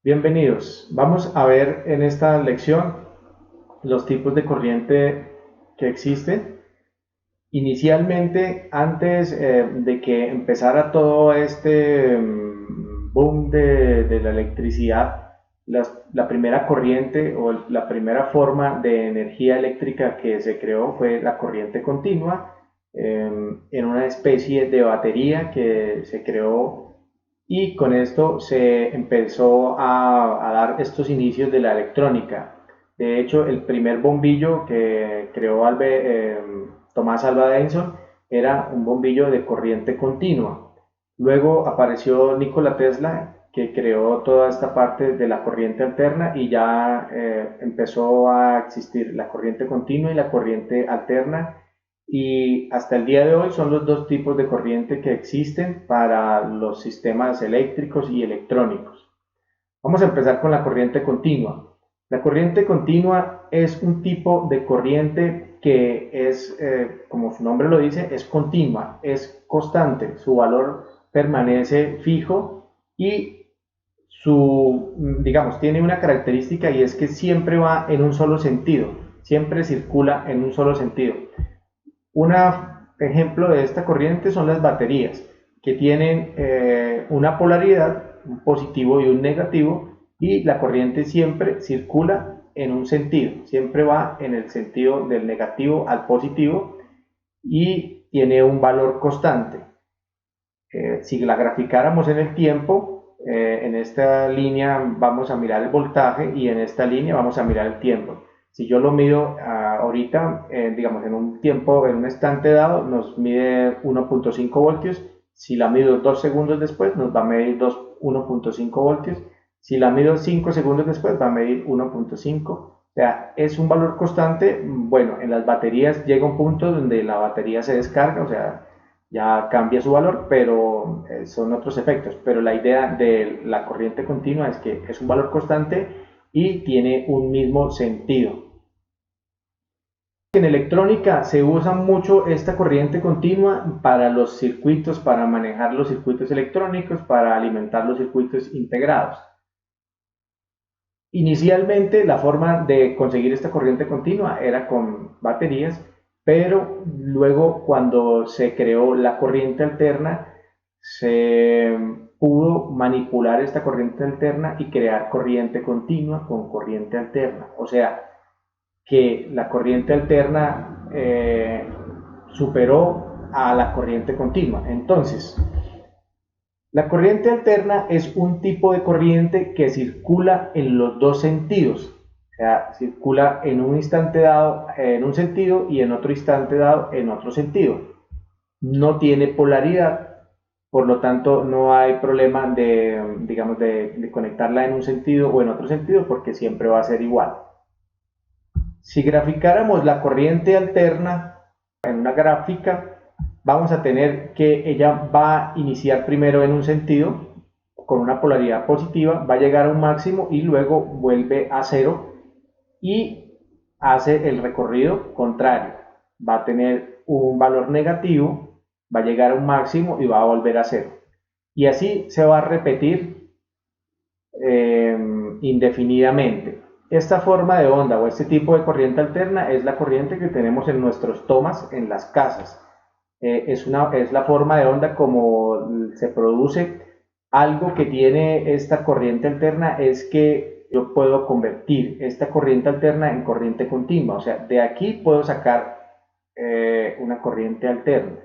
Bienvenidos. Vamos a ver en esta lección los tipos de corriente que existen. Inicialmente, antes de que empezara todo este boom de la electricidad, la primera corriente o la primera forma de energía eléctrica que se creó fue la corriente continua en una especie de batería que se creó y con esto se empezó a dar estos inicios de la electrónica. De hecho, el primer bombillo que creó Tomás Alva Edison era un bombillo de corriente continua. Luego apareció Nikola Tesla, que creó toda esta parte de la corriente alterna y ya empezó a existir la corriente continua y la corriente alterna, y hasta el día de hoy son los dos tipos de corriente que existen para los sistemas eléctricos y electrónicos. Vamos a empezar con la corriente continua. La corriente continua es un tipo de corriente que es, como su nombre lo dice, es continua, es constante, su valor permanece fijo y digamos, tiene una característica, y es que siempre va en un solo sentido, siempre circula en un solo sentido. Un ejemplo de esta corriente son las baterías, que tienen una polaridad, un positivo y un negativo, y la corriente siempre circula en un sentido, siempre va en el sentido del negativo al positivo y tiene un valor constante. Si la graficáramos en el tiempo, en esta línea vamos a mirar el voltaje y en esta línea vamos a mirar el tiempo. Si yo lo mido ahorita, digamos en un tiempo, en un instante dado, nos mide 1.5 voltios. Si la mido 2 segundos después, nos va a medir 1.5 voltios. Si la mido 5 segundos después, va a medir 1.5. O sea, es un valor constante. Bueno, en las baterías llega un punto donde la batería se descarga, o sea, ya cambia su valor, pero son otros efectos. Pero la idea de la corriente continua es que es un valor constante y tiene un mismo sentido. En electrónica se usa mucho esta corriente continua para los circuitos, para manejar los circuitos electrónicos, para alimentar los circuitos integrados. Inicialmente la forma de conseguir esta corriente continua era con baterías, pero luego cuando se creó la corriente alterna, se pudo manipular esta corriente alterna y crear corriente continua con corriente alterna. O sea, que la corriente alterna superó a la corriente continua. Entonces, la corriente alterna es un tipo de corriente que circula en los dos sentidos. O sea, circula en un instante dado en un sentido y en otro instante dado en otro sentido. No tiene polaridad, por lo tanto no hay problema digamos, de conectarla en un sentido o en otro sentido, porque siempre va a ser igual. Si graficáramos la corriente alterna en una gráfica, vamos a tener que ella va a iniciar primero en un sentido con una polaridad positiva, va a llegar a un máximo y luego vuelve a cero y hace el recorrido contrario. Va a tener un valor negativo, va a llegar a un máximo y va a volver a cero. Y así se va a repetir indefinidamente. Esta forma de onda o este tipo de corriente alterna es la corriente que tenemos en nuestros tomas en las casas. Es la forma de onda como se produce. Algo que tiene esta corriente alterna es que yo puedo convertir esta corriente alterna en corriente continua. O sea, de aquí puedo sacar una corriente alterna.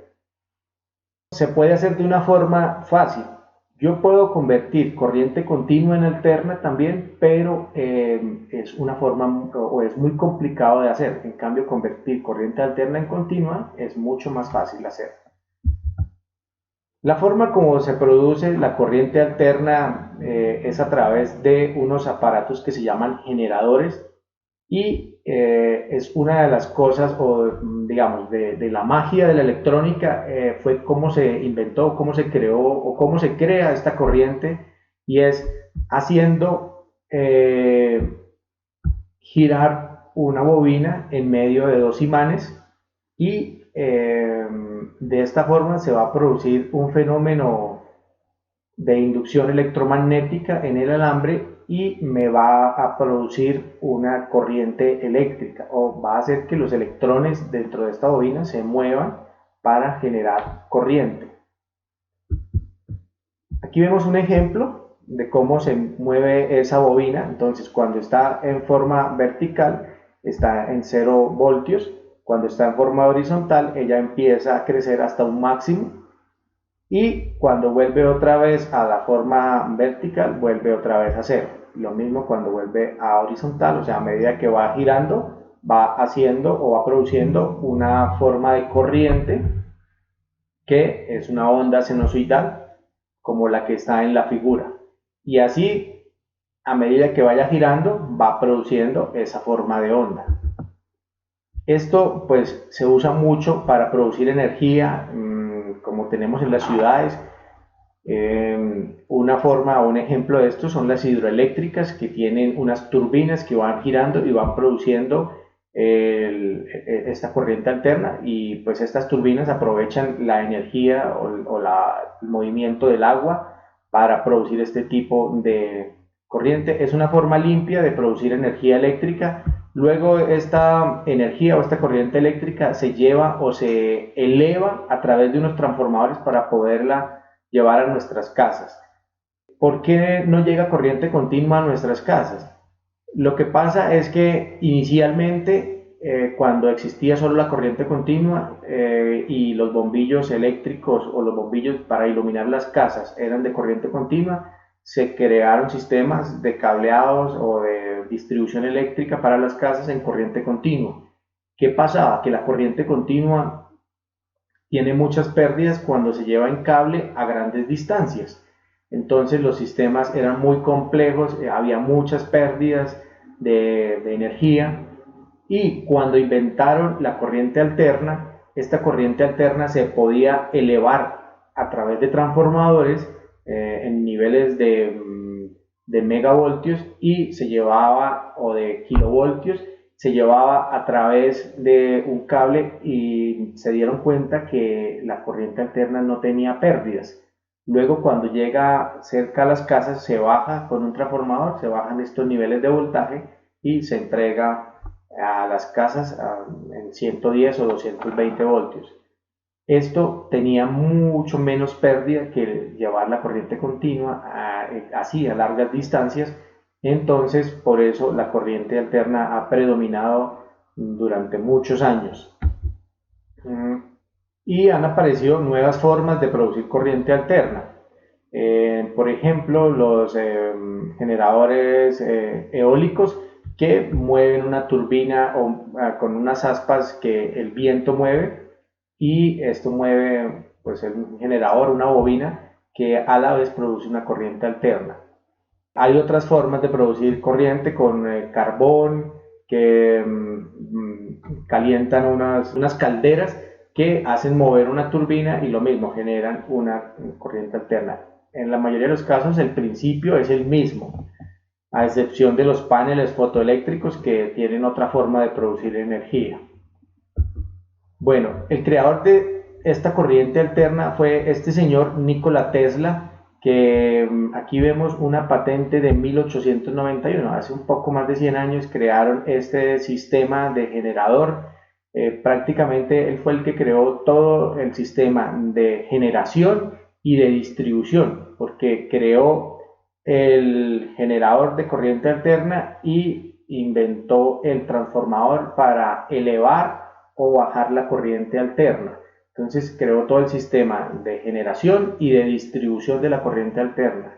Se puede hacer de una forma fácil. Yo puedo convertir corriente continua en alterna también, pero es una forma o es muy complicado de hacer. En cambio, convertir corriente alterna en continua es mucho más fácil de hacer. La forma como se produce la corriente alterna es a través de unos aparatos que se llaman generadores, y es una de las cosas, o digamos, de la magia de la electrónica, fue cómo se inventó, cómo se creó o cómo se crea esta corriente, y es haciendo girar una bobina en medio de dos imanes, y de esta forma se va a producir un fenómeno de inducción electromagnética en el alambre y me va a producir una corriente eléctrica, o va a hacer que los electrones dentro de esta bobina se muevan para generar corriente. Aquí vemos un ejemplo de cómo se mueve esa bobina. Entonces, cuando está en forma vertical está en 0 voltios, cuando está en forma horizontal ella empieza a crecer hasta un máximo, y cuando vuelve otra vez a la forma vertical vuelve otra vez a 0. Lo mismo cuando vuelve a horizontal, o sea, a medida que va girando va haciendo o va produciendo una forma de corriente que es una onda sinusoidal como la que está en la figura, y así a medida que vaya girando va produciendo esa forma de onda. Esto pues se usa mucho para producir energía, como tenemos en las ciudades. Una forma o un ejemplo de esto son las hidroeléctricas, que tienen unas turbinas que van girando y van produciendo esta corriente alterna, y pues estas turbinas aprovechan la energía el movimiento del agua para producir este tipo de corriente. Es una forma limpia de producir energía eléctrica. Luego esta energía o esta corriente eléctrica se lleva o se eleva a través de unos transformadores para poderla llevar a nuestras casas. ¿Por qué no llega corriente continua a nuestras casas? Lo que pasa es que inicialmente, cuando existía solo la corriente continua y los bombillos eléctricos o los bombillos para iluminar las casas eran de corriente continua, se crearon sistemas de cableados o de distribución eléctrica para las casas en corriente continua. ¿Qué pasaba? Que la corriente continua tiene muchas pérdidas cuando se lleva en cable a grandes distancias. Entonces los sistemas eran muy complejos, había muchas pérdidas de energía, y cuando inventaron la corriente alterna, esta corriente alterna se podía elevar a través de transformadores en niveles de megavoltios, y se llevaba, o de kilovoltios, se llevaba a través de un cable, y se dieron cuenta que la corriente alterna no tenía pérdidas. Luego, cuando llega cerca a las casas, se baja con un transformador, se bajan estos niveles de voltaje y se entrega a las casas en 110 o 220 voltios. Esto tenía mucho menos pérdida que llevar la corriente continua así a largas distancias. Entonces, por eso la corriente alterna ha predominado durante muchos años. Y han aparecido nuevas formas de producir corriente alterna. Por ejemplo, los generadores eólicos, que mueven una turbina con unas aspas que el viento mueve, y esto mueve pues un generador, una bobina, que a la vez produce una corriente alterna. Hay otras formas de producir corriente con carbón, que calientan unas calderas que hacen mover una turbina, y lo mismo, generan una corriente alterna. En la mayoría de los casos el principio es el mismo, a excepción de los paneles fotoeléctricos, que tienen otra forma de producir energía. Bueno, el creador de esta corriente alterna fue este señor Nikola Tesla, que aquí vemos una patente de 1891. Hace un poco más de 100 años crearon este sistema de generador. Prácticamente él fue el que creó todo el sistema de generación y de distribución, porque creó el generador de corriente alterna y inventó el transformador para elevar o bajar la corriente alterna. Entonces creó todo el sistema de generación y de distribución de la corriente alterna.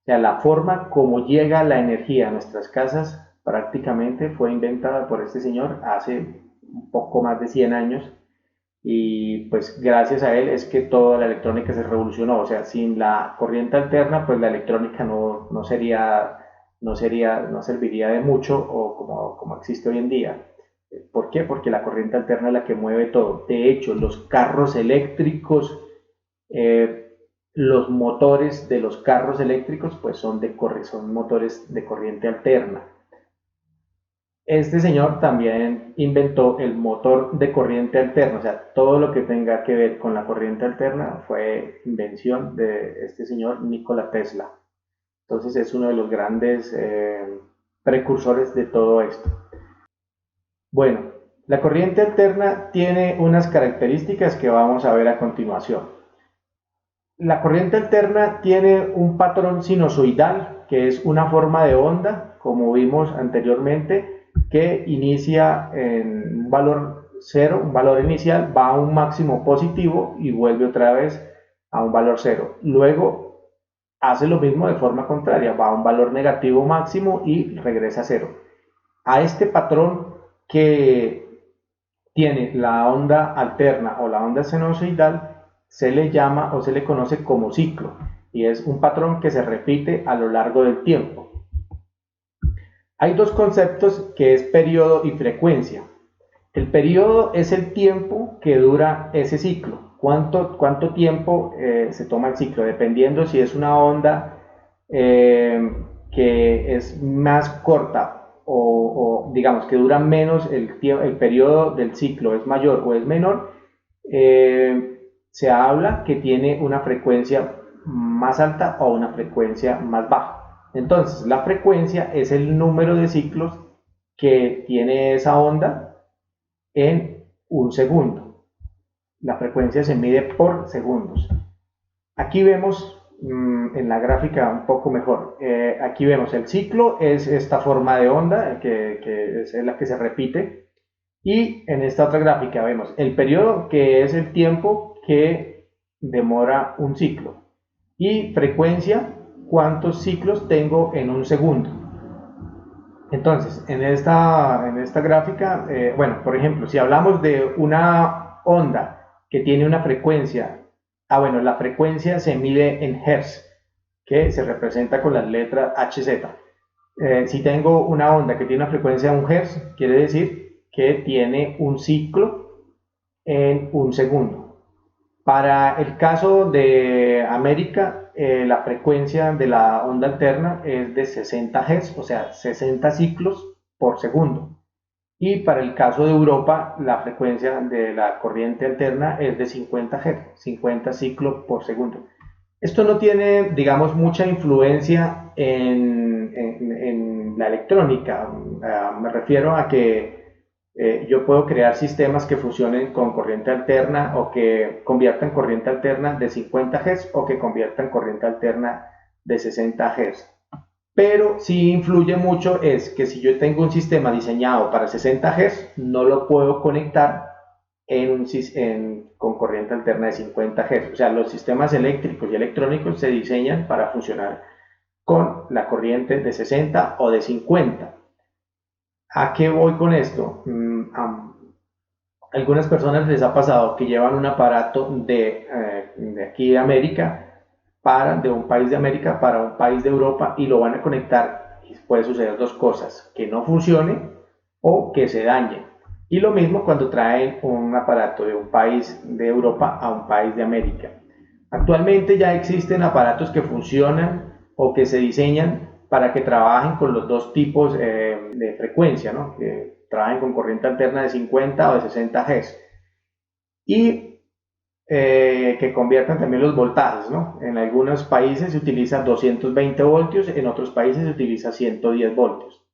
O sea, la forma como llega la energía a nuestras casas prácticamente fue inventada por este señor hace un poco más de 100 años, y pues gracias a él es que toda la electrónica se revolucionó. O sea, sin la corriente alterna pues la electrónica no serviría de mucho, o como existe hoy en día. ¿Por qué? Porque la corriente alterna es la que mueve todo. De hecho, los carros eléctricos, los motores de los carros eléctricos pues son motores de corriente alterna. Este señor también inventó el motor de corriente alterna, o sea, todo lo que tenga que ver con la corriente alterna fue invención de este señor Nikola Tesla. Entonces es uno de los grandes precursores de todo esto. Bueno, la corriente alterna tiene unas características que vamos a ver a continuación. La corriente alterna tiene un patrón sinusoidal, que es una forma de onda, como vimos anteriormente, que inicia en un valor cero, un valor inicial, va a un máximo positivo y vuelve otra vez a un valor cero. Luego hace lo mismo de forma contraria, va a un valor negativo máximo y regresa a cero. A este patrón que tiene la onda alterna o la onda sinusoidal se le llama o se le conoce como ciclo y es un patrón que se repite a lo largo del tiempo. Hay dos conceptos que es periodo y frecuencia. El periodo es el tiempo que dura ese ciclo. ¿Cuánto tiempo se toma el ciclo? Dependiendo si es una onda que es más corta o digamos que dura menos el periodo del ciclo es mayor o es menor, se habla que tiene una frecuencia más alta o una frecuencia más baja. Entonces, la frecuencia es el número de ciclos que tiene esa onda en un segundo. La frecuencia se mide por segundos. Aquí vemos en la gráfica un poco mejor. Aquí vemos el ciclo, es esta forma de onda que es la que se repite. Y en esta otra gráfica vemos el periodo, que es el tiempo que demora un ciclo. Y frecuencia, cuántos ciclos tengo en un segundo. Entonces, en esta gráfica, bueno, por ejemplo, si hablamos de una onda que tiene una frecuencia, bueno, la frecuencia se mide en Hz, que se representa con las letras Hz. Si tengo una onda que tiene una frecuencia de 1 Hz, quiere decir que tiene un ciclo en un segundo. Para el caso de América, la frecuencia de la onda alterna es de 60 Hz, o sea, 60 ciclos por segundo. Y para el caso de Europa, la frecuencia de la corriente alterna es de 50 Hz, 50 ciclos por segundo. Esto no tiene, digamos, mucha influencia en la electrónica. Me refiero a que yo puedo crear sistemas que funcionen con corriente alterna o que conviertan corriente alterna de 50 Hz o que conviertan corriente alterna de 60 Hz. Pero sí influye mucho es que si yo tengo un sistema diseñado para 60 Hz, no lo puedo conectar con corriente alterna de 50 Hz. O sea, los sistemas eléctricos y electrónicos se diseñan para funcionar con la corriente de 60 o de 50. ¿A qué voy con esto? A algunas personas les ha pasado que llevan un aparato de aquí de América, de un país de América para un país de Europa y lo van a conectar. Y puede suceder dos cosas, que no funcione o que se dañe. Y lo mismo cuando traen un aparato de un país de Europa a un país de América. Actualmente ya existen aparatos que funcionan o que se diseñan para que trabajen con los dos tipos de frecuencia, ¿no? Que trabajen con corriente alterna de 50 o de 60 Hz y que conviertan también los voltajes, ¿no? En algunos países se utiliza 220 voltios, en otros países se utiliza 110 voltios.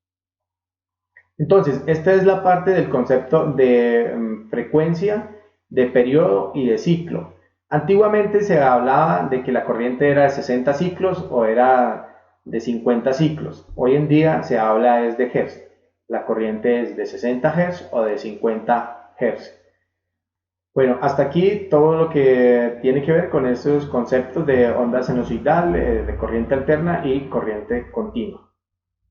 Entonces, esta es la parte del concepto de frecuencia, de periodo y de ciclo. Antiguamente se hablaba de que la corriente era de 60 ciclos o era de 50 ciclos. Hoy en día se habla es de Hz. La corriente es de 60 Hz o de 50 Hz. Bueno, hasta aquí todo lo que tiene que ver con estos conceptos de onda sinusoidal, de corriente alterna y corriente continua.